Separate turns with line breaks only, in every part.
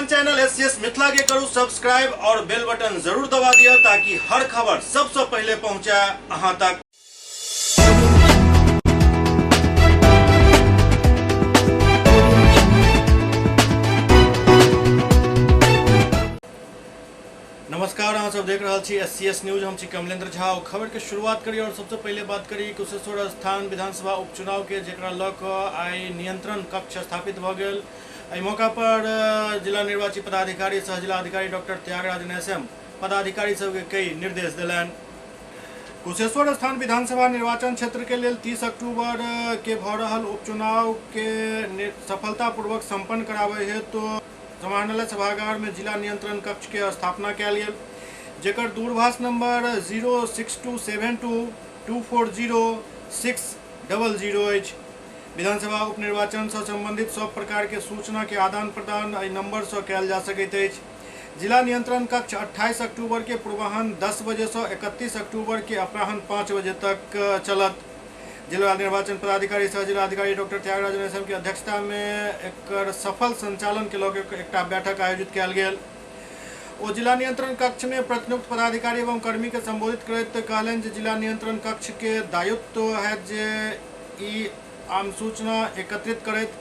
अपन channel SCS Mithila के करू subscribe और बेल बटन जरूर दबा दिया ताकि हर खबर सबसे पहले पहुंचे अहां तक। नमस्कार, अहाँ सब देख रहा छी एससीएस न्यूज। हम छी कमलेंद्र झा। खबर के शुरुआत करी और सबसे पहले बात करी कुशेश्वर स्थान विधानसभा उपचुनाव के, जेकरा लऽ कऽ आइ नियंत्रण कक्ष स्थापित भऽ गेल। एहि मौका पर जिला निर्वाची पदाधिकारी सह जिलाधिकारी डॉक्टर त्यागराज NSM पदाधिकारी सबके कई निर्देश दिलनि। कुशेश्वर स्थान विधानसभा निर्वाचन क्षेत्र के लेल 30 अक्टूबर के भऽ रहल उपचुनाव के सफलतापूर्वक संपन्न कराबै हेतु समाहरणालय सभागार में जिला नियंत्रण कक्ष के स्थापना कयल गेल, जेकर दूरभाष नंबर 06272240600 अछि। विधानसभा उपनिर्वाचन से संबंधित सब प्रकार के सूचना के आदान प्रदान एहि नंबर से कयल जा सकैत अछि। जिला नियंत्रण कक्ष 28 अक्टूबर के पूर्वाह्न 10 बजे से 31 अक्टूबर के अपराह्न 5 बजे तक चलत। जिला निर्वाचन पदाधिकारी सह जिलाधिकारी डॉक्टर त्यागराज NSM की अध्यक्षता में एक सफल संचालन के लऽ कऽ एकटा बैठक आयोजित कयल गेल। ओ जिला नियंत्रण कक्ष में प्रतिनियुक्त पदाधिकारी एवं कर्मी के संबोधित करैत कहलनि जे जिला नियंत्रण कक्ष के दायित्व है जे ई आम सूचना एकत्रित करैत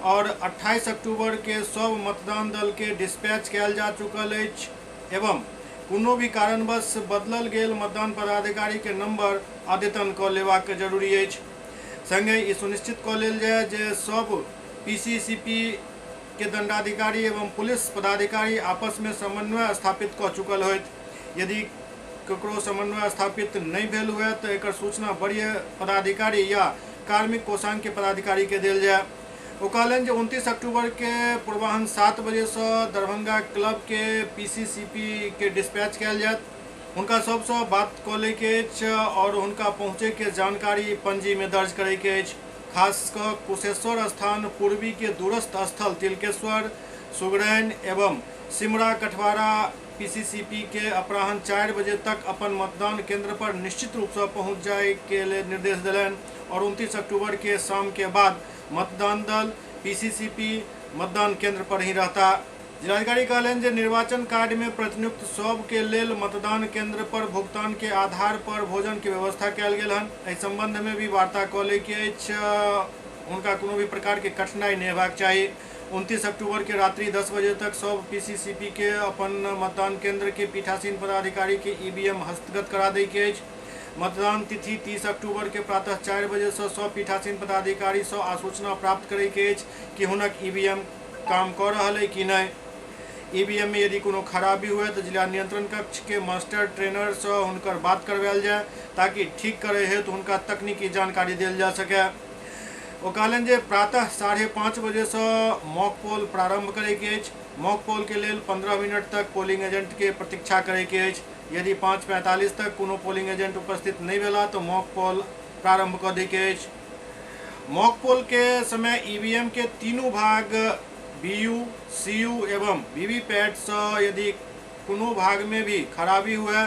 और 28 अक्टूबर के सब मतदान दल के डिस्पैच कयल जा चुकल अछि एवं कोनो भी कारणवश बदलल गेल मतदान पदाधिकारी के नंबर अद्यतन कऽ लेबाक जरूरी अछि। संगे ई सुनिश्चित कऽ लेल जाय जे सब PCCP के दंडाधिकारी एवं पुलिस पदाधिकारी आपस में समन्वय स्थापित कऽ चुकल होइत। यदि ककरो समन्वय स्थापित नहीं भेल हुए तो एक सूचना वरीय पदाधिकारी या कार्मिक कोषांग के पदाधिकारी के देल जाय। ओ कहलनि जे 29 अक्टूबर के पूर्वाह्न 7 बजे से दरभंगा क्लब के PCCP के डिस्पैच कयल जायत। हुनका सबसे बात कऽ लै के अछि और हुनका पहुँचे के जानकारी पंजी में दर्ज करे के अछि। खास कऽ कुशेश्वर स्थान पूर्वी के दूरस्थ स्थल तिलकेश्वर, सुगरैन एवं सिमरा कठवारा PCCP के अपराह्न 4 बजे तक अपन मतदान केंद्र पर निश्चित रूप से पहुँच जाए के लिए निर्देश दिलनि और 29 अक्टूबर के शाम के बाद मतदान दल PCCP मतदान केंद्र पर ही रहता। जिलाधिकारी कहलनि जे निर्वाचन कार्ड में प्रतिनियुक्त सब के लेल मतदान केंद्र पर भुगतान के आधार पर भोजन के व्यवस्था कयल गेल हन। एहि संबंध में भी वार्ता कऽ लै के अछि, हुनका कोनो भी प्रकार के कठिनाई नहीं हेबाक चाही। 29 अक्टूबर के रात्रि 10 बजे तक सब PCCP के अपन मतदान केंद्र के पीठासीन पदाधिकारी के EVM हस्तगत करा दै के अछि। मतदान तिथि 30 अक्टूबर के प्रातः 4 बजे से सब पीठासीन पदाधिकारी से आसूचना प्राप्त करे के अछि कि हुनक EVM काम कऽ रहल है कि नहीं। EVM में यदि कोनो खराबी हुए तो जिला नियंत्रण कक्ष के मास्टर ट्रेनर से हुनकर बात करवायल जाए ताकि ठीक करे हेतु हुनका तकनीकी जानकारी देल जा सके। ओ कहलनि जे प्रातः 5:30 बजे से मॉक पोल प्रारंभ करे के अछि। मॉक पोल के लेल 15 मिनट तक पोलिंग एजेंट के प्रतीक्षा करे के अछि। यदि 5:45 तक कोनो पोलिंग एजेंट उपस्थित नहीं भेला तो मॉक पोल प्रारंभ कर दै के अछि। मॉक पोल के समय EVM के तीनों भाग BU, CU एवं VVPAT से यदि कोनो भाग में भी खराबी हुए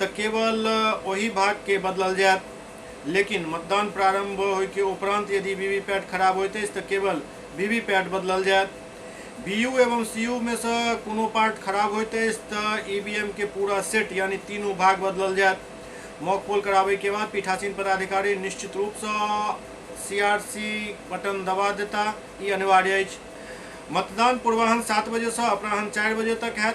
तो केवल वही भाग के बदलल जायत, लेकिन मतदान प्रारंभ होय के उपरांत यदि VVPAT खराब होते तो केवल VVPAT बदलल जायत। BU एवं CU में से कोनो पार्ट खराब होते तो EVM के पूरा सेट यानी तीनों भाग बदलल जायत। मॉक पोल करावे के बाद पीठासीन पदाधिकारी निश्चित रूप से CRC बटन दबा देता, ये अनिवार्य अछि। मतदान पूर्वाह्न 7 बजे से अपराह्न 4 बजे तक है।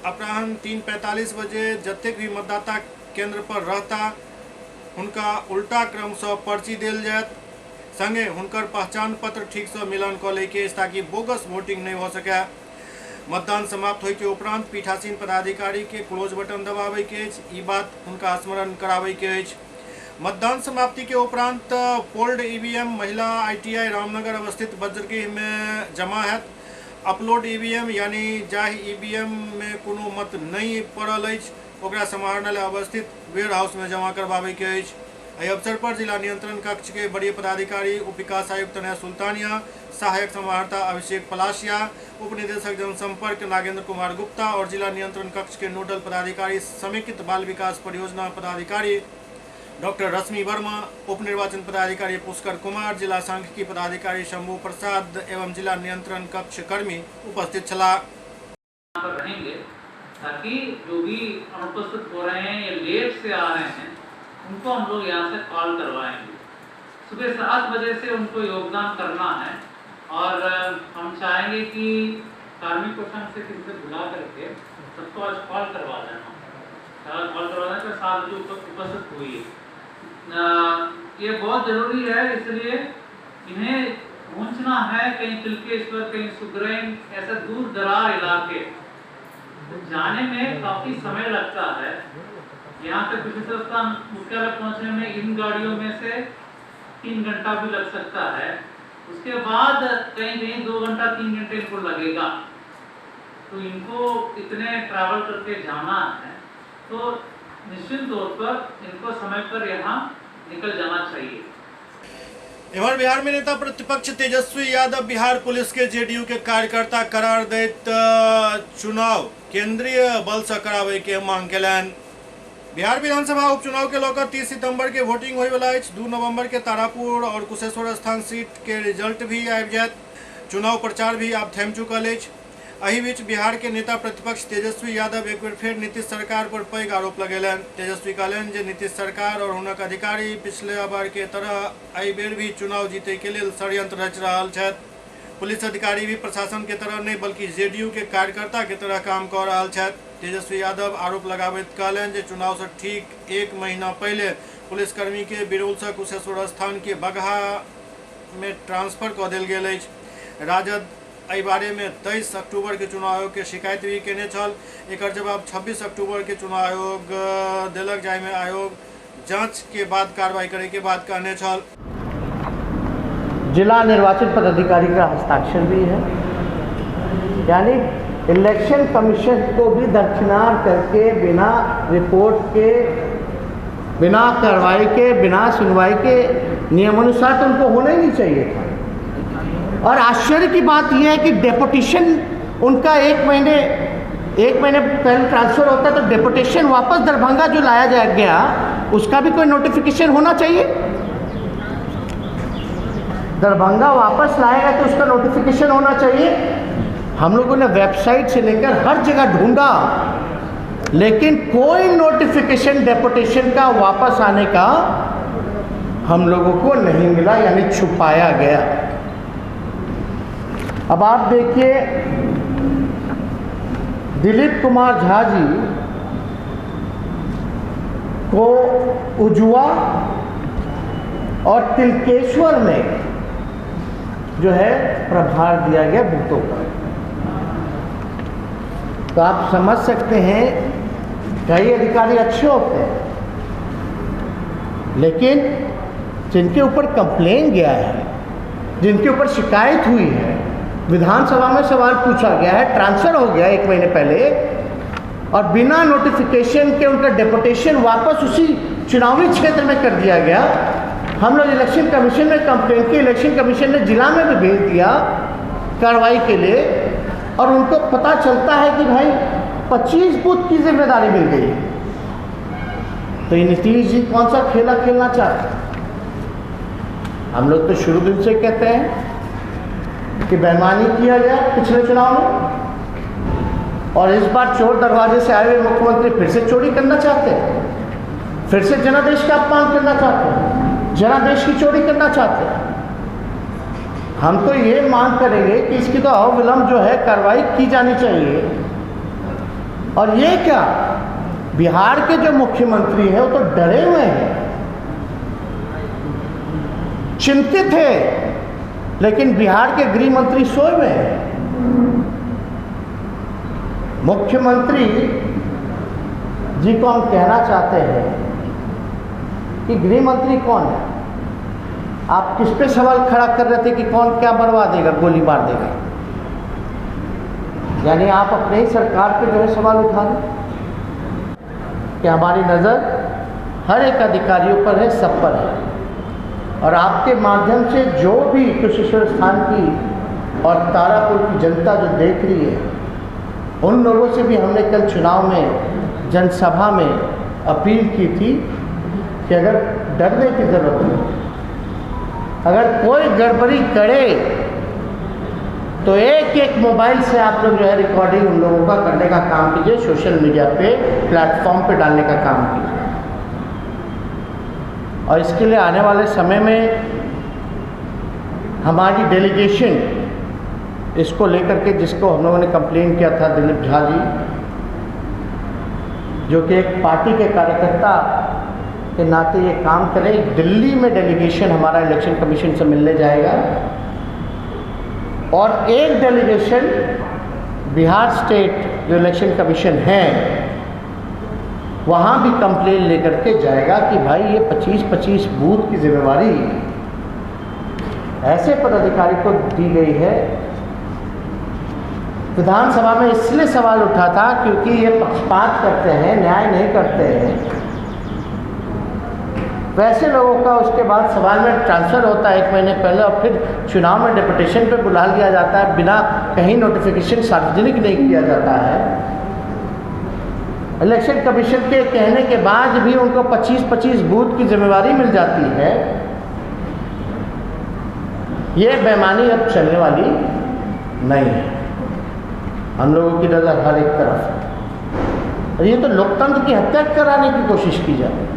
अपराह्न 3:45 बजे जतेक भी मतदाता केंद्र पर रहता हुनका उल्टा क्रम से पर्ची देल जायत। संगे हुनकर पहचान पत्र ठीक से मिलान कऽ लै के ताकि बोगस वोटिंग नहीं हो सके। मतदान समाप्त होय के उपरांत पीठासीन पदाधिकारी के क्लोज बटन दबावे के अछि, ई बात हुनका स्मरण करावे के अछि। मतदान समाप्ति के उपरांत पोल्ड EVM महिला ITI रामनगर अवस्थित वज्रगृह में जमा है। अपलोड EVM यानी जाहि EVM में कोनो मत नहीं पड़ल अछि ओकरा समाहरणालय अवस्थित वेयर हाउस में जमा करवावे के अछि। एहि अवसर पर जिला नियंत्रण कक्ष के वरीय पदाधिकारी उप विकास आयुक्त तनया सुल्तानिया, सहायक समाहर्ता अभिषेक पलाशिया, उप निदेशक जनसंपर्क नागेंद्र कुमार गुप्ता और जिला नियंत्रण कक्ष के नोडल पदाधिकारी समेकित बाल विकास परियोजना पदाधिकारी डॉक्टर रश्मि वर्मा, उप निर्वाचन पदाधिकारी पुष्कर कुमार, जिला सांख्यिकी पदाधिकारी शंभू प्रसाद एवं जिला नियंत्रण कक्ष कर्मी उपस्थित छला।
रहेंगे ताकि जो भी अनुपस्थित हो रहे हैं या लेट से आ रहे हैं उनको हम लोग यहाँ से कॉल करवाएंगे। सुबह 7 बजे से उनको योगदान करना है और हम चाहेंगे कि कार्मिक संघ से किसी से बुला करके सबको आज कॉल करवा देना। कॉल करवाना तो 7 बजे उपस्थित हुई। ये बहुत जरूरी है, इसलिए इन्हें पहुंचना है कहीं तिलकेश्वर, कहीं सुग्रैन, ऐसे दूर दरार इलाके जाने में काफी समय लगता है। यहाँ पे विशिष्ट स्थान मुख्यालय पहुंचने में इन गाड़ियों में से 3 घंटा भी लग सकता है। उसके बाद कहीं कहीं 2 घंटा 3 घंटे इनको लगेगा। तो इनको इतने ट्रैवल करके जाना है तो निश्चित तौर पर इनको समय पर यहाँ निकल जाना चाहिए।
इधर बिहार में नेता प्रतिपक्ष तेजस्वी यादव बिहार पुलिस के जेडीयू के कार्यकर्ता करार दैत चुनाव केंद्रीय बल से करावे के मांग केलन। बिहार विधानसभा उपचुनाव के लौकर 30 सितंबर के वोटिंग होय वाला 2 नवंबर के तारापुर और कुशेश्वर स्थान सीट के रिजल्ट भी आबि जायत। चुनाव प्रचार भी आब थम चुकल अछि। एहि बीच बिहार के नेता प्रतिपक्ष तेजस्वी यादव एक बेर फेर नीतीश सरकार पर पैघ आरोप लगेलन। तेजस्वी कहलन जे नीतीश सरकार और हुनक अधिकारी पिछले बार के तरह एहि बेर भी चुनाव जीते के लिए षड्यंत्र रचि रहल छथि। पुलिस अधिकारी भी प्रशासन के तरह नहीं बल्कि जेडीयू के कार्यकर्ता के तरह काम कर रहल छथि। तेजस्वी यादव आरोप लगाबैत कहलन जे चुनाव से ठीक 1 महीना पहले पुलिसकर्मी के बिरौल से कुशेश्वर स्थान के बगहा में ट्रांसफर कऽ देल गेल अछि। राजद एहि बारे में 23 अक्टूबर के चुनाव आयोग के शिकायत भी केने छल। एकर जवाब 26 अक्टूबर के चुनाव आयोग देलक, जाहिमे आयोग जांच के बाद कार्रवाई करे के बाद कहने छल।
जिला निर्वाचन पदाधिकारी का हस्ताक्षर भी है, यानी इलेक्शन कमीशन को भी दरकिनार करके बिना रिपोर्ट के, बिना कार्रवाई के, बिना सुनवाई के नियमानुसार तो उनको होना ही नहीं चाहिए था। और आश्चर्य की बात यह है कि डेपुटेशन उनका 1 महीने पहले ट्रांसफ़र होता तो डेपुटेशन वापस दरभंगा जो लाया गया उसका भी कोई नोटिफिकेशन होना चाहिए। दरभंगा वापस लाएगा तो उसका नोटिफिकेशन होना चाहिए। हम लोगों ने वेबसाइट से लेकर हर जगह ढूंढा, लेकिन कोई नोटिफिकेशन डेपुटेशन का वापस आने का हम लोगों को नहीं मिला, यानी छुपाया गया। अब आप देखिए, दिलीप कुमार झा जी को उजुआ और तिलकेश्वर में जो है प्रभार दिया गया बूथों का। तो आप समझ सकते हैं कई अधिकारी अच्छे होते हैं, लेकिन जिनके ऊपर कंप्लेन गया है, जिनके ऊपर शिकायत हुई है, विधानसभा में सवाल पूछा गया है, ट्रांसफ़र हो गया 1 महीने पहले और बिना नोटिफिकेशन के उनका डेपुटेशन वापस उसी चुनावी क्षेत्र में कर दिया गया। हम लोग इलेक्शन कमीशन में कंप्लेन की, इलेक्शन कमीशन ने जिला में भी भेज दिया कार्रवाई के लिए, और उनको पता चलता है कि भाई 25 बूथ की जिम्मेदारी मिल गई। तो ये नीतीश जी कौन सा खेला खेलना चाहते हैं? हम लोग तो शुरू दिन से कहते हैं कि बेईमानी किया गया पिछले चुनाव में, और इस बार चोर दरवाजे से आए हुए मुख्यमंत्री फिर से चोरी करना चाहते हैं, फिर से जनादेश का अपमान करना चाहते हैं, जनादेश की चोरी करना चाहते हैं। हम तो ये मांग करेंगे कि इसकी तो अविलंब जो है कार्रवाई की जानी चाहिए। और ये क्या, बिहार के जो मुख्यमंत्री हैं वो तो डरे हुए हैं, चिंतित है, लेकिन बिहार के गृह मंत्री सोए हुए हैं। मुख्यमंत्री जी को हम कहना चाहते हैं कि गृह मंत्री कौन है? आप किस पे सवाल खड़ा कर रहे थे कि कौन क्या बर्बा देगा, गोली मार देगा? यानी आप अपने ही सरकार पे जो है सवाल उठा रहे कि हमारी नज़र हर एक अधिकारियों पर है, सब पर है, और आपके माध्यम से जो भी कुशेश्वर स्थान की और तारापुर की जनता जो देख रही है, उन लोगों से भी हमने कल चुनाव में जनसभा में अपील की थी कि अगर डरने की ज़रूरत नहीं, अगर कोई गड़बड़ी करे तो एक एक मोबाइल से आप लोग जो है रिकॉर्डिंग उन लोगों का करने का काम कीजिए, सोशल मीडिया पे प्लेटफॉर्म पे डालने का काम कीजिए। और इसके लिए आने वाले समय में हमारी डेलीगेशन इसको लेकर के, जिसको हम लोगों ने कंप्लेन किया था, दिलीप झा जी जो कि एक पार्टी के कार्यकर्ता के नाते ये काम करें, दिल्ली में डेलीगेशन हमारा इलेक्शन कमीशन से मिलने जाएगा और एक डेलीगेशन बिहार स्टेट जो इलेक्शन कमीशन है वहाँ भी कंप्लेन लेकर के जाएगा कि भाई ये 25-25 बूथ की जिम्मेवारी ऐसे पदाधिकारी को दी गई है। विधानसभा में इसलिए सवाल उठा था क्योंकि ये पक्षपात करते हैं, न्याय नहीं करते हैं। वैसे लोगों का उसके बाद सवाल में ट्रांसफ़र होता है 1 महीने पहले और फिर चुनाव में डिप्यूटेशन पे बुला लिया जाता है, बिना कहीं नोटिफिकेशन सार्वजनिक नहीं किया जाता है। इलेक्शन कमीशन के कहने के बाद भी उनको 25-25 बूथ की जिम्मेवारी मिल जाती है। ये बेईमानी अब चलने वाली नहीं है। हम लोगों की नज़र हर एक तरफ है और ये तो लोकतंत्र की हत्या कराने की कोशिश की जाती है।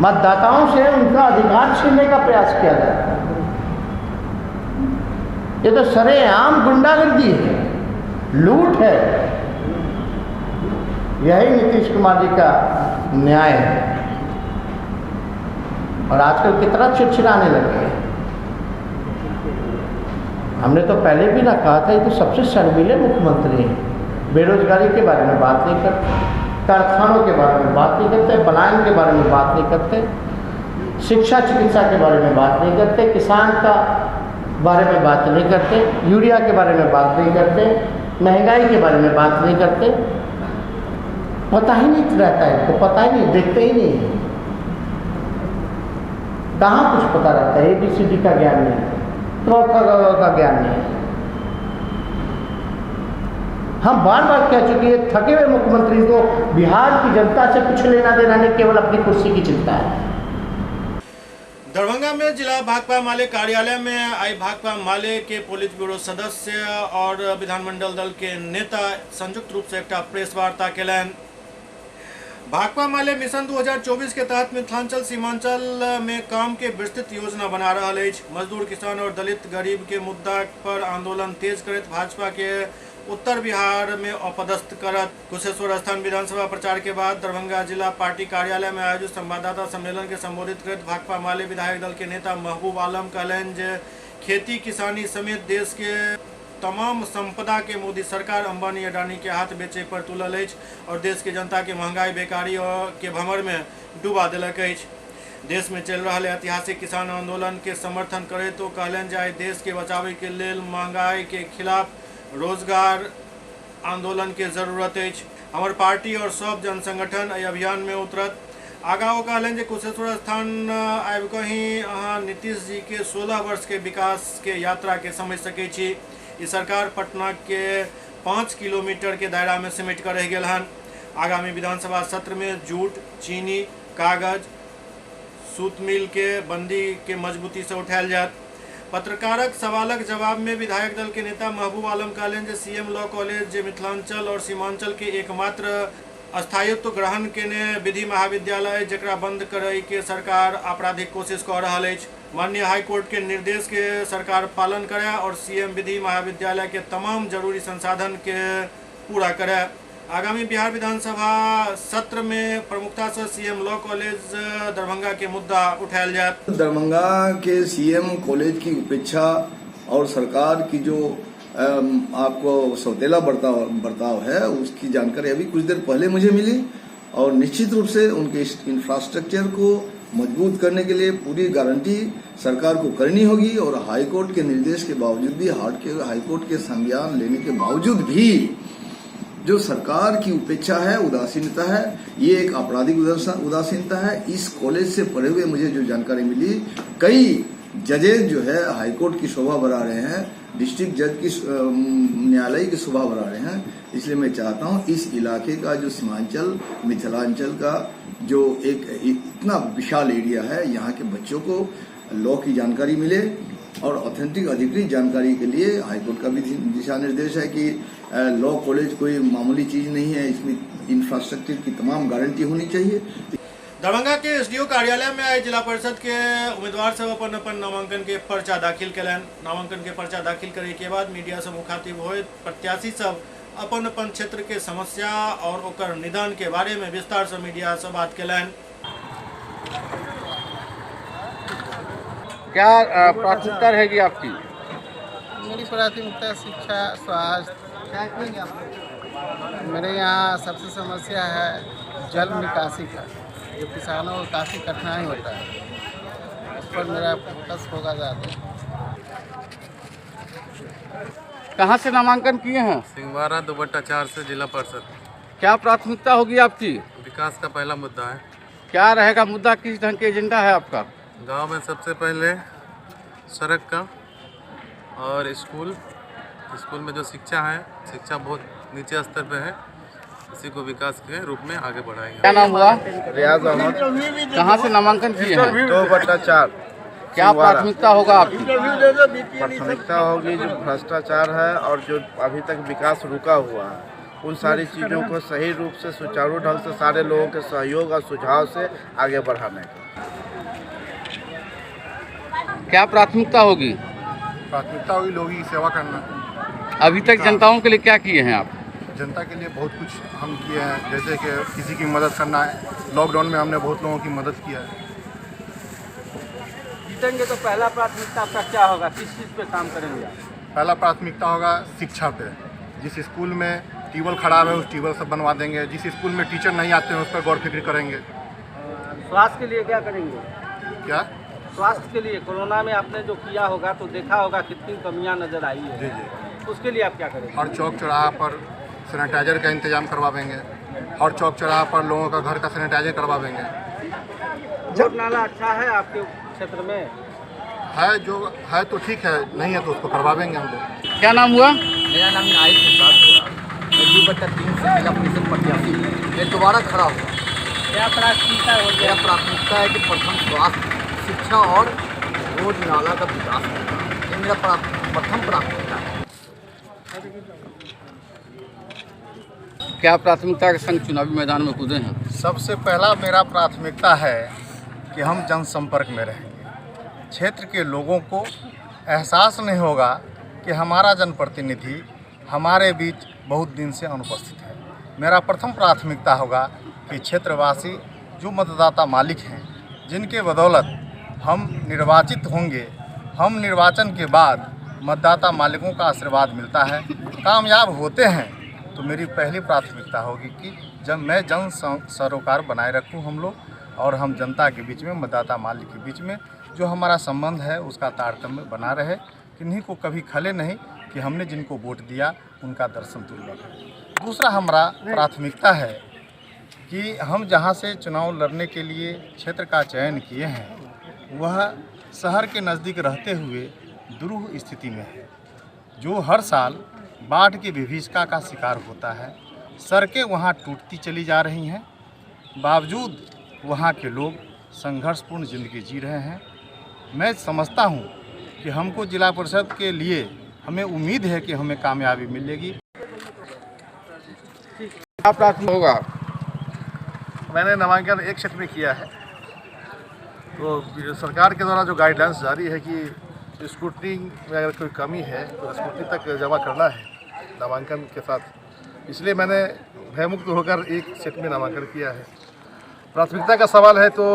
मतदाताओं से उनका अधिकार छीनने का प्रयास किया जाता है। ये तो सरेआम गुंडागर्दी है, लूट है। यही नीतीश कुमार जी का न्याय है और आजकल कितना चिड़चिड़ाने लगे हैं। हमने तो पहले भी ना कहा था, ये तो सबसे शर्मीले मुख्यमंत्री हैं। बेरोजगारी के बारे में बात नहीं करते, कारखानों के बारे में बात नहीं करते, पलायन के बारे में बात नहीं करते, शिक्षा चिकित्सा के बारे में बात नहीं करते, किसान का बारे में बात नहीं करते, यूरिया के बारे में बात नहीं करते, महंगाई के बारे में बात नहीं करते। पता ही नहीं रहता है, तो पता ही नहीं, देखते ही नहीं है। कहाँ कुछ पता रहता है? ABCD का ज्ञान नहीं है, का ज्ञान नहीं है। हम बार बार कह चुके हैं, थके हुए मुख्यमंत्री को बिहार की जनता से कुछ लेना देना नहीं, केवल अपनी कुर्सी की चिंता है।
दरभंगा में जिला भाकपा माले कार्यालय में आई भाकपा माले के पोलित ब्यूरो सदस्य और विधानमंडल दल के नेता संयुक्त रूप से एक प्रेस वार्ता केलन। भाकपा माले मिशन 2024 के तहत मिथिलांचल सीमांचल में काम के विस्तृत योजना बना रहा है। मजदूर, किसान और दलित गरीब के मुद्दा पर आंदोलन तेज करत भाजपा के उत्तर बिहार में अपदस्थ करत कुशेश्वर स्थान विधानसभा प्रचार के बाद दरभंगा जिला पार्टी कार्यालय में आयोजित संवाददाता सम्मेलन के संबोधित करत भाकपा माले विधायक दल के नेता महबूब आलम कहलन जे खेती किसानी समेत देश के तमाम संपदा के मोदी सरकार अंबानी अडानी के हाथ बेचे पर तुलल अछि और देश के जनता के महंगाई, बेकारी के भंवर में डुबा देलक अछि। देश में चल रहा ऐतिहासिक किसान आंदोलन के समर्थन करे तो कहलन जाए देश के बचावे के लेल महंगाई के खिलाफ रोजगार आंदोलन के जरूरत अछि। हमार पार्टी और सब जन संगठन एहि अभियान में उतरत। आगा ओ कहलन जे कुशेश्वर स्थान आबि कऽ ही अहाँ नीतीश जी के 16 वर्ष के विकास के यात्रा के समझ सकै छी। ई सरकार पटना के 5 किलोमीटर के दायरा में सिमट कर रह गेल हन। आगामी विधानसभा सत्र में जूट, चीनी, कागज, सूत मिल के बंदी के मजबूती से उठायल जात। पत्रकारक सवालक जवाब में विधायक दल के नेता महबूब आलम कहलन जे सीएम लॉ कॉलेज जे मिथिलांचल और सीमांचल के एकमात्र स्थायित्व ग्रहण केने विधि महाविद्यालय जकरा बंद करे के सरकार आपराधिक कोशिश कर रहा है। माननीय हाईकोर्ट के निर्देश के सरकार पालन करे और सीएम विधि महाविद्यालय के तमाम जरूरी संसाधन के पूरा करे। आगामी बिहार विधानसभा सत्र में प्रमुखता से सीएम लॉ कॉलेज दरभंगा के मुद्दा उठायल जाए।
दरभंगा के सीएम कॉलेज की उपेक्षा और सरकार की जो आपको सौतेला बर्ताव है उसकी जानकारी अभी कुछ देर पहले मुझे मिली और निश्चित रूप से उनके इंफ्रास्ट्रक्चर को मजबूत करने के लिए पूरी गारंटी सरकार को करनी होगी और हाईकोर्ट के निर्देश के बावजूद भी हाईकोर्ट के संज्ञान लेने के बावजूद भी जो सरकार की उपेक्षा है, उदासीनता है, ये एक आपराधिक उदासीनता है। इस कॉलेज से पढ़े हुए मुझे जो जानकारी मिली, कई जजेज जो है हाईकोर्ट की शोभा बढ़ा रहे हैं, डिस्ट्रिक्ट जज की न्यायालय की शोभा बढ़ा रहे हैं। इसलिए मैं चाहता हूं इस इलाके का जो सीमांचल मिथिलांचल का जो एक इतना विशाल एरिया है, यहाँ के बच्चों को लॉ की जानकारी मिले और ऑथेंटिक अधिकृत जानकारी के लिए हाईकोर्ट का भी दिशा निर्देश है कि लॉ कॉलेज कोई मामूली चीज नहीं है, इसमें इंफ्रास्ट्रक्चर की तमाम गारंटी होनी चाहिए।
दरभंगा के एसडीओ कार्यालय में आए जिला परिषद के उम्मीदवार सब अपन नामांकन के पर्चा दाखिल कलन। नामांकन के पर्चा दाखिल करे के बाद मीडिया से मुखातिब हुए प्रत्याशी सब अपन क्षेत्र के समस्या और ओकर निदान के बारे में विस्तार से मीडिया से बात कलन।
क्या प्राथमिकता रहेगी आपकी?
मेरी प्राथमिकता शिक्षा, स्वास्थ्य। मेरे यहाँ सबसे समस्या है जल निकासी का, जो किसानों को काफ़ी कठिनाई होता है, उस पर मेरा फोकस होगा ज़्यादा।
कहाँ से नामांकन किए हैं?
सिंहवाड़ा 2/4 से जिला परिषद।
क्या प्राथमिकता होगी आपकी?
विकास का पहला मुद्दा है।
क्या रहेगा मुद्दा, किस ढंग के एजेंडा है आपका?
गांव में सबसे पहले सड़क का और स्कूल में जो शिक्षा है, शिक्षा बहुत नीचे स्तर पे है, इसी को विकास के रूप में आगे बढ़ाएंगे।
क्या नाम हुआ?
रियाज अहमद।
कहाँ से नामांकन किए हैं?
2/4।
क्या प्राथमिकता होगा आपकी?
प्राथमिकता होगी जो भ्रष्टाचार है और जो अभी तक विकास रुका हुआ है, उन सारी चीज़ों को सही रूप से सुचारू ढंग से सारे लोगों के सहयोग और सुझाव से आगे बढ़ाने का।
क्या प्राथमिकता होगी?
प्राथमिकता होगी लोगों की सेवा करना।
अभी तक जनताओं के लिए क्या किए हैं आप?
जनता के लिए बहुत कुछ हम किए हैं, जैसे कि किसी की मदद करना है। लॉकडाउन में हमने बहुत लोगों की मदद किया है।
जीतेंगे तो पहला प्राथमिकता आपका क्या होगा? किस चीज़ पे काम करेंगे?
पहला प्राथमिकता होगा शिक्षा पे। जिस स्कूल में ट्यूबवेल खराब है उस ट्यूबवेल सब बनवा देंगे। जिस स्कूल में टीचर नहीं आते हैं उस पर गौर फिक्र करेंगे।
स्वास्थ्य के लिए क्या करेंगे?
क्या?
स्वास्थ्य के लिए कोरोना में आपने जो किया होगा तो देखा होगा कितनी कमियां नजर आई है।
जी जी।
उसके लिए आप क्या करेंगे?
हर चौक चौराहा पर सैनिटाइजर का इंतजाम करवा देंगे। हर चौक चौराहा पर लोगों का घर का सैनिटाइजर करवा देंगे।
जब नाला अच्छा है आपके क्षेत्र में?
है, जो है तो ठीक है, नहीं है तो उसको करवा देंगे हम लोग।
क्या नाम हुआ?
मेरा नाम नाइक मुस्ताद हुआ। मैं 2/3 से जिला परिषद प्रत्याशी हूँ। मैं दोबारा खड़ा हुआ।
क्या प्राथमिकता होगी?
मेरा प्राथमिकता है कि प्रथम स्वास्थ्य, शिक्षा और रोड नाला का विकास होगा। ये मेरा प्रथम प्राथमिकता है।
क्या प्राथमिकता के संग चुनावी मैदान में कूदे हैं?
सबसे पहला मेरा प्राथमिकता है कि हम जनसंपर्क में रहेंगे। क्षेत्र के लोगों को एहसास नहीं होगा कि हमारा जनप्रतिनिधि हमारे बीच बहुत दिन से अनुपस्थित है। मेरा प्रथम प्राथमिकता होगा कि क्षेत्रवासी जो मतदाता मालिक हैं, जिनके बदौलत हम निर्वाचित होंगे, हम निर्वाचन के बाद मतदाता मालिकों का आशीर्वाद मिलता है, कामयाब होते हैं, तो मेरी पहली प्राथमिकता होगी कि जब मैं जन सरोकार बनाए रखूं हम लोग, और हम जनता के बीच में, मतदाता मालिक के बीच में जो हमारा संबंध है उसका तारतम्य बना रहे, किन्हीं को कभी खले नहीं कि हमने जिनको वोट दिया उनका दर्शन दुर्लभ है। दूसरा हमारा प्राथमिकता है कि हम जहां से चुनाव लड़ने के लिए क्षेत्र का चयन किए हैं वह शहर के नज़दीक रहते हुए दुरूह स्थिति में है, जो हर साल बाढ़ की विभीषिका का शिकार होता है। सड़कें वहां टूटती चली जा रही हैं, बावजूद वहां के लोग संघर्षपूर्ण ज़िंदगी जी रहे हैं। मैं समझता हूं कि हमको जिला परिषद के लिए हमें उम्मीद है कि हमें कामयाबी मिलेगी।
क्या प्राथमिकता होगा?
मैंने नामांकन एक क्षेत्र में किया है, तो सरकार के द्वारा जो गाइडलाइंस जारी है कि स्क्रूटनी में अगर कोई कमी है तो स्क्रूटनी तक जमा करना है नामांकन के साथ, इसलिए मैंने भयमुक्त होकर एक क्षेत्र में नामांकन किया है। प्राथमिकता का सवाल है तो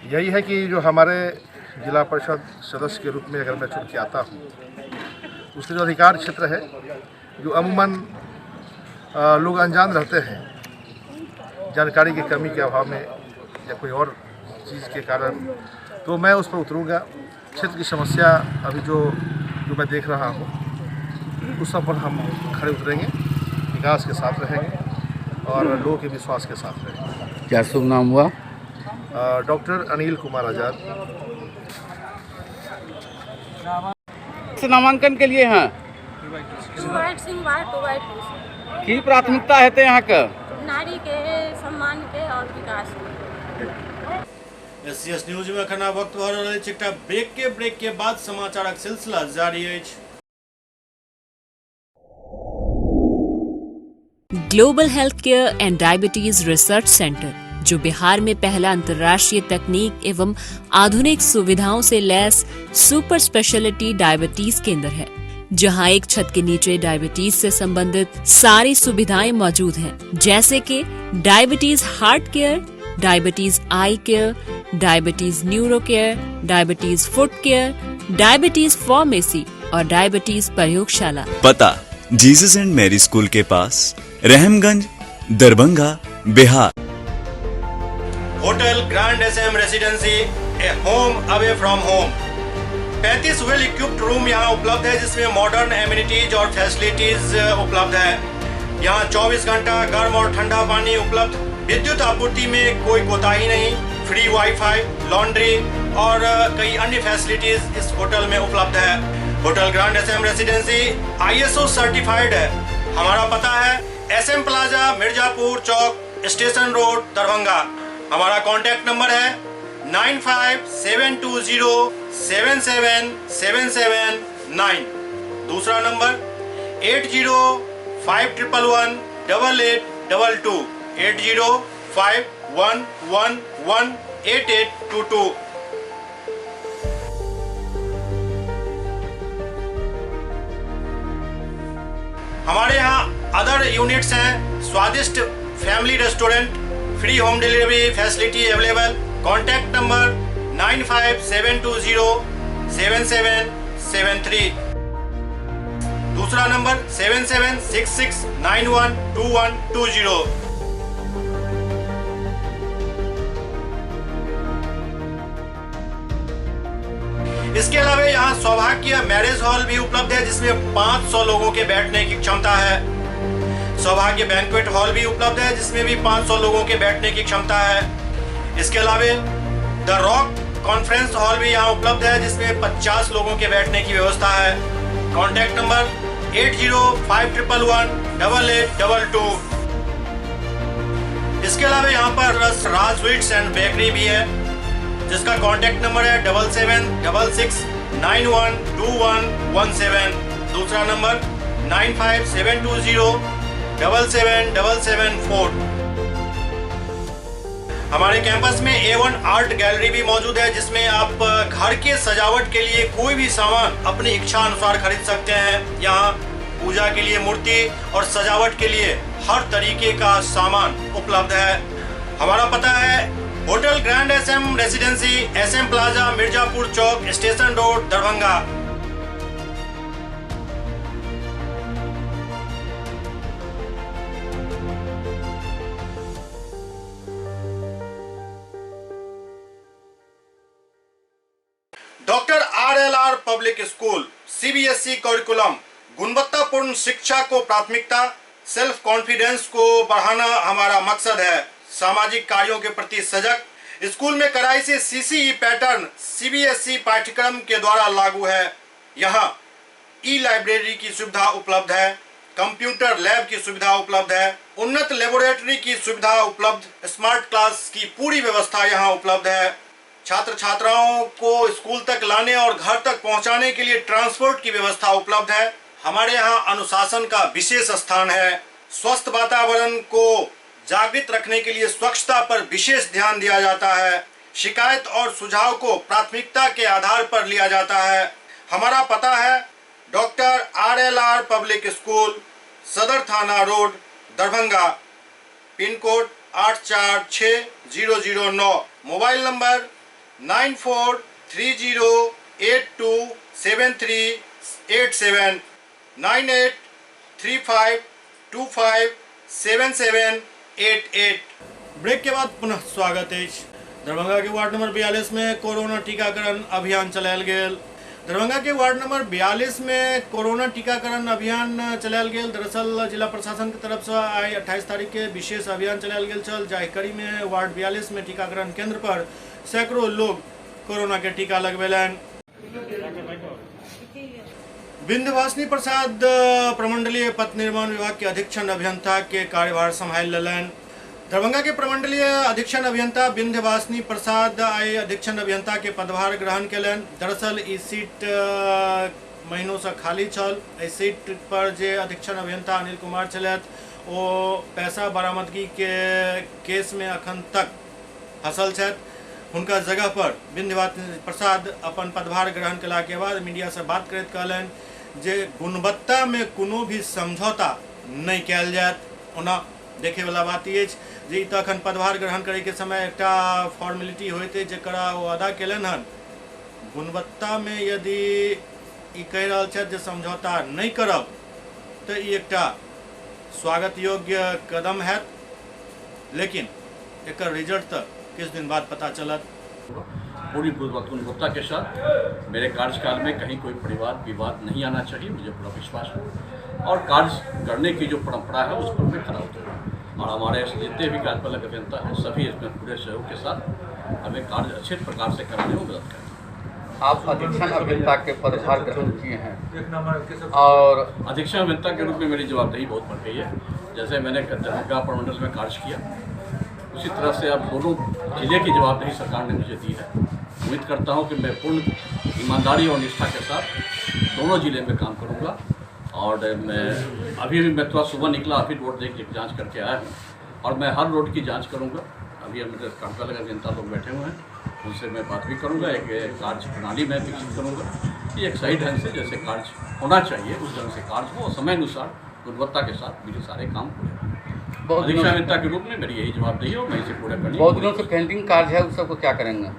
यही है कि जो हमारे जिला परिषद सदस्य के रूप में अगर मैं चुन के आता हूँ, उसके जो अधिकार क्षेत्र है, जो अमूमन लोग अनजान रहते हैं, जानकारी की कमी के अभाव में या कोई और चीज़ के कारण, तो मैं उस पर उतरूँगा। क्षेत्र की समस्या अभी जो मैं देख रहा हूँ उस सब पर हम खड़े उतरेंगे, विकास के साथ रहेंगे और लोगों के विश्वास के साथ रहेंगे।
क्या शुभ नाम हुआ?
डॉक्टर अनिल कुमार आजाद।
नामांकन के लिए हैं
सिंह वार्ड 2/2
की प्राथमिकता है यहाँ का?
नारी के सम्मान के और विकास हो।
SCS न्यूज में अखन वक्त भऽ रहल अछि एकटा ब्रेक के बाद समाचारक सिलसिला जारी अछि।
Global health care and diabetes research centre, जो बिहार में पहला अंतर्राष्ट्रीय तकनीक एवं आधुनिक सुविधाओं से लैस सुपर स्पेशलिटी डायबिटीज केंद्र है, जहां एक छत के नीचे डायबिटीज से संबंधित सारी सुविधाएं मौजूद हैं, जैसे कि diabetes heart care, diabetes eye care, diabetes neuro care, diabetes foot care, diabetes pharmacy और डायबिटीज प्रयोगशाला।
पता जीसस एंड मैरी स्कूल के पास, Rahamganj, Darbhanga, Bihar.
Hotel grand SM residency, a home away from home. 35 well equipped room यहाँ उपलब्ध है, जिसमें modern amenities और फैसिलिटीज उपलब्ध है। यहाँ 24 घंटा गर्म और ठंडा पानी उपलब्ध, विद्युत आपूर्ति में कोई कोताही नहीं, फ्री वाईफाई, लॉन्ड्री और कई अन्य फैसिलिटीज इस होटल में उपलब्ध है। Hotel grand SM residency ISO certified है। हमारा पता है SM plaza, Mirzapur Chowk, station road, Darbhanga. हमारा कॉन्टैक्ट नंबर है 9572077779। दूसरा नंबर 8051118822, 8051118822। हमारे यहाँ अदर यूनिट्स हैं, स्वादिष्ट family restaurant, free home delivery facility available. Contact number 9572077773। दूसरा नंबर 7766912120। इसके अलावा यहाँ सौभाग्य मैरिज हॉल भी उपलब्ध है, जिसमें 500 लोगों के बैठने की क्षमता है। सौभाग्य बैंक्वेट हॉल भी उपलब्ध है, जिसमें भी 500 लोगों के बैठने की क्षमता है। इसके अलावा द रॉक कॉन्फ्रेंस हॉल भी यहाँ उपलब्ध है, जिसमें 50 लोगों के बैठने की व्यवस्था है। Contact number 8051118822। इसके अलावा यहाँ पर राज स्वीट्स एंड बेकरी भी है, जिसका कॉन्टैक्ट नंबर है 7766912117। दूसरा नंबर 9572077774। हमारे कैंपस में A1 आर्ट गैलरी भी मौजूद है, जिसमें आप घर के सजावट के लिए कोई भी सामान अपनी इच्छा अनुसार खरीद सकते हैं। यहाँ पूजा के लिए मूर्ति और सजावट के लिए हर तरीके का सामान उपलब्ध है। हमारा पता है hotel grand SM residency, SM plaza, Mirzapur Chowk, station road, Darbhanga. Doctor RLR public school, CBSE curriculum, गुणवत्तापूर्ण शिक्षा को प्राथमिकता, सेल्फ कॉन्फिडेंस को बढ़ाना हमारा मकसद है। सामाजिक कार्यों के प्रति सजग। स्कूल में कड़ाई से CCE पैटर्न CBSE पाठ्यक्रम के द्वारा लागू है। यहाँ ई-लाइब्रेरी की सुविधा उपलब्ध है, कंप्यूटर लैब की सुविधा उपलब्ध है, उन्नत लेबोरेटरी की सुविधा उपलब्ध, स्मार्ट क्लास की पूरी व्यवस्था यहाँ उपलब्ध है। छात्र छात्राओं को स्कूल तक लाने और घर तक पहुँचाने के लिए ट्रांसपोर्ट की व्यवस्था उपलब्ध है। हमारे यहाँ अनुशासन का विशेष स्थान है। स्वस्थ वातावरण को जागृत रखने के लिए स्वच्छता पर विशेष ध्यान दिया जाता है। शिकायत और सुझाव को प्राथमिकता के आधार पर लिया जाता है। हमारा पता है डॉक्टर RLR पब्लिक स्कूल, सदर थाना road, Darbhanga. Pin code 846009। Mobile number 9430827387, 9835257788। Break के बाद पुनः स्वागत है। दरभंगा के वार्ड नंबर 42 में कोरोना टीकाकरण अभियान चलायल गेल। दरभंगा के वार्ड नंबर 42 में कोरोना टीकाकरण अभियान चलायल गेल। दरअसल जिला प्रशासन की तरफ से आई 28 तारीख के विशेष अभियान चलायल गेल छल, जाहि कड़ी में वार्ड 42 में टीकाकरण केंद्र पर सैकड़ों लोग कोरोना के टीका लगवेलन। विंध्यवासिनी प्रसाद प्रमंडलीय पथ निर्माण विभाग के अधीक्षण अभियंता के कार्यभार संभाल लेलन। दरभंगा के प्रमंडलीय अधीक्षण अभियंता विंध्यवासिनी प्रसाद आइ अधीक्षण अभियंता के पदभार ग्रहण कयलनि। दरअसल ई सीट महीनों से खाली छल। एहि सीट पर जे अधीक्षण अभियंता अनिल कुमार छलथि ओ पैसा बरामदगी के केस में अखन तक फंसल छथि। हुनका जगह पर विंध्यवासिनी प्रसाद अपन पदभार ग्रहण कला के बाद मीडिया से बात करैत कहलनि जे गुणवत्ता में कोनो भी समझौता नहीं कयल जायत। ओना देखे वाला बात ये जे अखन पदभार ग्रहण करे के समय एक फॉर्मेलिटी होते जरा वो अदा कलन हन। गुणवत्ता में यदि ई कह रहा है जे समझौता नहीं करब तो एक स्वागत योग्य कदम है, लेकिन एक रिजल्ट तो किस दिन बाद पता चलत।
पूरी गुणवत्ता के साथ मेरे कार्यकाल में कहीं कोई परिवार विवाद नहीं आना चाहिए, मुझे पूरा विश्वास है और कार्य करने की जो परंपरा है उस पर मैं खड़ा उतरूँगा और हमारे जितने भी कार्यपालक अभियंता हैं सभी इसमें पूरे सहयोग के साथ हमें कार्य अच्छे प्रकार से कराने में मदद करें।
आप अधीक्षण अभियंता के पदभार ग्रहण किए हैं और
अधीक्षण अभियंता के रूप में मेरी जवाबदेही बहुत बढ़ गई है। जैसे मैंने दरभंगा प्रमंडल में कार्य किया उसी तरह से अब दोनों जिले की जवाबदेही सरकार ने मुझे दी है। उम्मीद करता हूं कि मैं पूर्ण ईमानदारी और निष्ठा के साथ दोनों जिले में काम करूंगा और मैं अभी मैं थोड़ा सुबह निकला, अभी रोड देख जांच करके आया हूं और मैं हर रोड की जांच करूंगा। अभी मेरे कार्यपालक अभियंता लोग बैठे हुए हैं, उनसे मैं बात भी करूँगा। एक कार्य प्रणाली मैं विकसित करूँगा कि एक सही ढंग से जैसे कार्य होना चाहिए उस ढंग से कार्य हो और समय अनुसार गुणवत्ता के साथ मेरे सारे काम पूरे। अधीक्षण अभियंता के रूप में मेरी यही जवाबदेही और मैं इसे पूरा करनी।
बहुत दिनों से पेंडिंग कार्य है, उस सबको क्या करेंगे?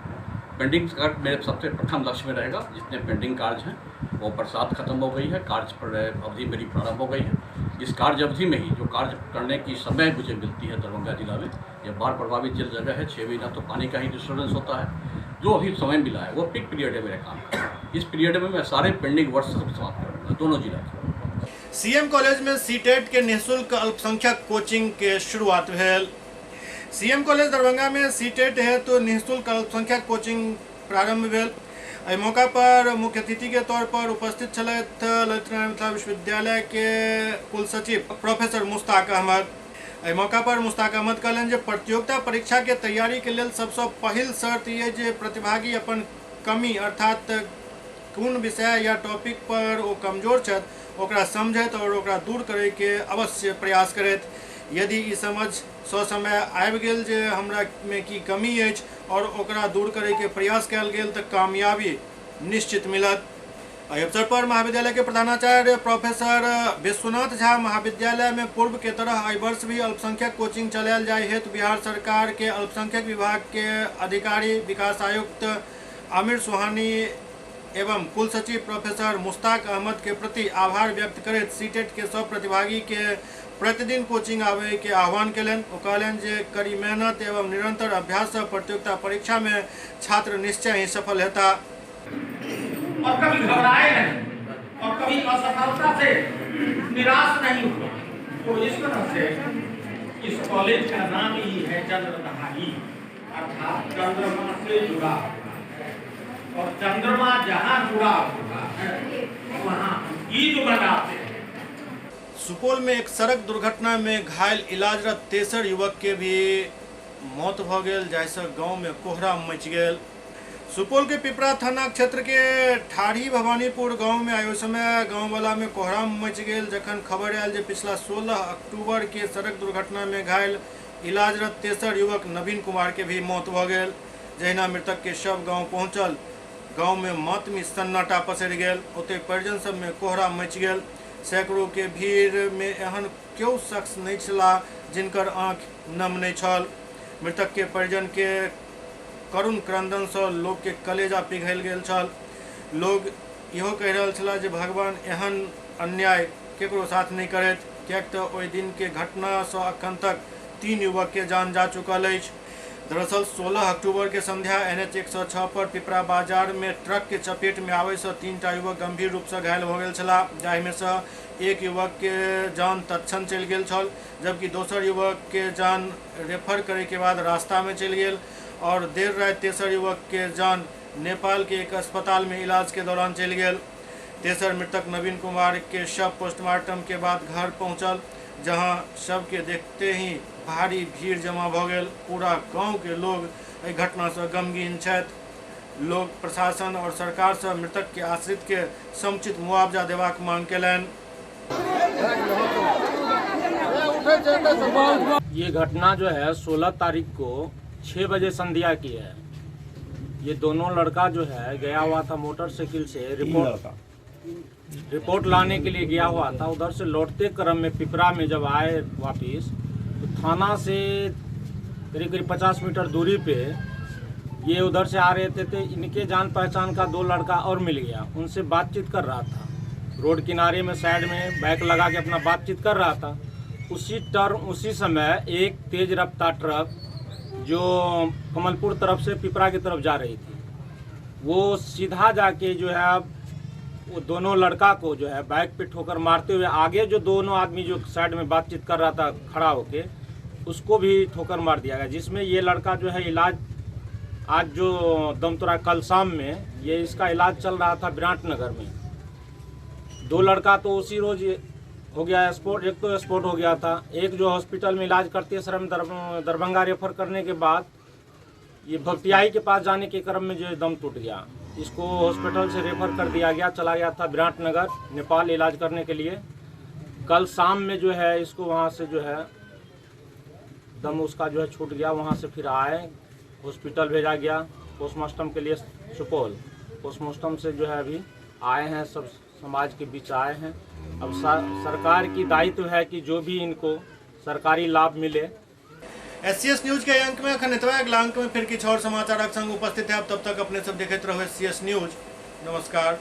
पेंडिंग कार्य मेरे सबसे प्रथम लक्ष्य में रहेगा। जितने पेंडिंग कार्य हैं वो बरसात खत्म हो गई है, कार्य पर अवधि मेरी प्रारंभ हो गई है। इस कार्य अवधि में ही जो कार्य करने की समय मुझे मिलती है दरभंगा जिला में, यह बाढ़ प्रभावित जिल जगह है, 6 महीना तो पानी का ही डिस्टर्बेंस होता है। जो अभी समय मिला है वो पीक पीरियड है मेरे काम का। इस पीरियड में मैं सारे पेंडिंग वर्क सब समाप्त करूँगा दोनों जिला के।
सीएम कॉलेज में सीटेट के निःशुल्क अल्पसंख्यक कोचिंग के शुरुआत भेल। सीएम कॉलेज दरभंगा में सीटेट है तो निःशुल्क अल्पसंख्यक कोचिंग प्रारंभ भेल। एहि मौका पर मुख्य अतिथि के तौर पर उपस्थित छलथि ललित नारायण मिथिला विश्वविद्यालय के कुल सचिव प्रोफेसर मुश्ताक अहमद। एहि मौका पर मुश्ताक अहमद कहलनि जे प्रतियोगिता परीक्षा के तैयारी के लेल सबसे पहिल शर्त ये जे प्रतिभागी अपन कमी अर्थात कोन विषय या टॉपिक पर वो कमजोर छथि ओकरा समझत और ओकरा दूर करे के अवश्य प्रयास करत। यदि ई समझ समय आबि गेल जे हमरा में की कमी अछि और ओकरा दूर करे के प्रयास कयल गेल तऽ कामयाबी निश्चित मिलत। एहि अवसर पर महाविद्यालय के प्रधानाचार्य प्रोफेसर विश्वनाथ झा महाविद्यालय में पूर्व के तरह एहि वर्ष भी अल्पसंख्यक कोचिंग चलायल जाय हेतु बिहार सरकार के अल्पसंख्यक विभाग के अधिकारी विकास आयुक्त आमिर सुहानी एवं कुल सचिव प्रोफेसर मुश्ताक अहमद के प्रति आभार व्यक्त करैत सीटेट के सब प्रतिभागी के प्रतिदिन कोचिंग आवे के आह्वान कयलनि। ओ कहलनि जे कड़ी मेहनत एवं निरंतर अभ्यास से प्रतियोगिता परीक्षा में छात्र निश्चय ही सफल हेता।
और कभी घबराए नहीं और कभी असफलता से निराश नहीं हुए। तो इस तरह से इस कॉलेज का नाम ही है चंद्रधारी, अर्थात चंद्रमा से जुड़ा और चंद्रमा जहाँ जुड़ा हुआ है वहाँ ईद मनाते हैं।
सुपौल में एक सड़क दुर्घटना में घायल इलाजरत तेसर युवक के भी मौत भ गेल, जाहिसँ गांव में कोहरा मचि गेल। सुपौल के पिपरा थाना क्षेत्र के ठाढ़ी भवानीपुर गांव में आयो समय गांववाला में कोहरा मचि गेल, जखन खबर आयल जे पिछला 16 अक्टूबर के सड़क दुर्घटना में घायल इलाजरत तेसर युवक नवीन कुमार के भी मौत भ गेल। जहिना मृतक के शव गांव पहुंचल, गांव में मातमी सन्नाटा पसरि गेल। ओते परिजन सब में कोहरा मचि गेल। सैकड़ों के भीड़ में एहन क्यों शख्स नहीं छला जिनकर आँख नम नहीं छल। मृतक के परिजन के करुण क्रंदन से लोग के कलेजा पिघल गेल छल। लोग इहो कह रहल छला जे भगवान एहन अन्याय केकरो साथ नहीं करैत, कियाक तऽ ओहि दिन के घटना से अखन तक 3 युवक के जान जा चुकल अछि। दरअसल 16 अक्टूबर के संध्या NH 106 पर पिपरा बाजार में ट्रक के चपेट में आवे से 3टा युवक गंभीर रूप से घायल हो गेल छला, जाहि में से एक युवक के जान तत्क्षण चलि गेल छल, जबकि दोसर युवक के जान रेफर करे के बाद रास्ता में चलि गेल और देर रात तेसर युवक के जान नेपाल के एक अस्पताल में इलाज के दौरान चलि गेल। तेसर मृतक नवीन कुमार के शव पोस्टमार्टम के बाद घर पहुंचल, जहां शव के देखते ही भारी भीड़ जमा भ गेल। पूरा गांव के लोग एहि घटना से गमगीन छथि। लोग प्रशासन और सरकार से मृतक के आश्रित के समुचित मुआवजा देबाक मांग केलनि।
ये घटना जो है 16 तारीख को 6 बजे संध्या की है। ये दोनों लड़का जो है गया हुआ था मोटरसाइकिल से रिपोर्ट लाने के लिए गया हुआ था। उधर से लौटते क्रम में पिपरा में जब आए वापिस, तो थाना से करीब करीब 50 मीटर दूरी पे ये उधर से आ रहे थे। इनके जान पहचान का 2 लड़का और मिल गया, उनसे बातचीत कर रहा था। रोड किनारे में साइड में बाइक लगा के अपना बातचीत कर रहा था। उसी समय एक तेज रफ्तार ट्रक जो कमलपुर तरफ से पिपरा की तरफ जा रही थी, वो सीधा जाके जो है वो दोनों लड़का को जो है बाइक पे ठोकर मारते हुए आगे जो दोनों आदमी जो साइड में बातचीत कर रहा था खड़ा होके, उसको भी ठोकर मार दिया गया। जिसमें ये लड़का जो है इलाज आज जो दमतोरा कल शाम में ये इसका इलाज चल रहा था विराटनगर में। 2 लड़का तो उसी रोज हो गया स्पॉट, एक तो स्पॉट हो गया था, एक जो हॉस्पिटल में इलाज करते समय दरभंगा रेफर करने के बाद ये भपटियाई के पास जाने के क्रम में जो दम टूट गया। इसको हॉस्पिटल से रेफर कर दिया गया, चला गया था विराटनगर नेपाल इलाज करने के लिए। कल शाम में जो है इसको वहाँ से जो है दम उसका जो है छूट गया। वहाँ से फिर आए, हॉस्पिटल भेजा गया पोस्टमार्टम के लिए सुपौल। पोस्टमार्टम से जो है अभी आए हैं, सब समाज के बीच आए हैं। अब सरकार की दायित्व है कि जो भी इनको सरकारी लाभ मिले।
SCS न्यूज के अंक में अखन एतबे, अगला अंक में फिर किछु और समाचारक संग उपस्थित है। तब तक अपने सब देखते रहो SCS न्यूज। नमस्कार।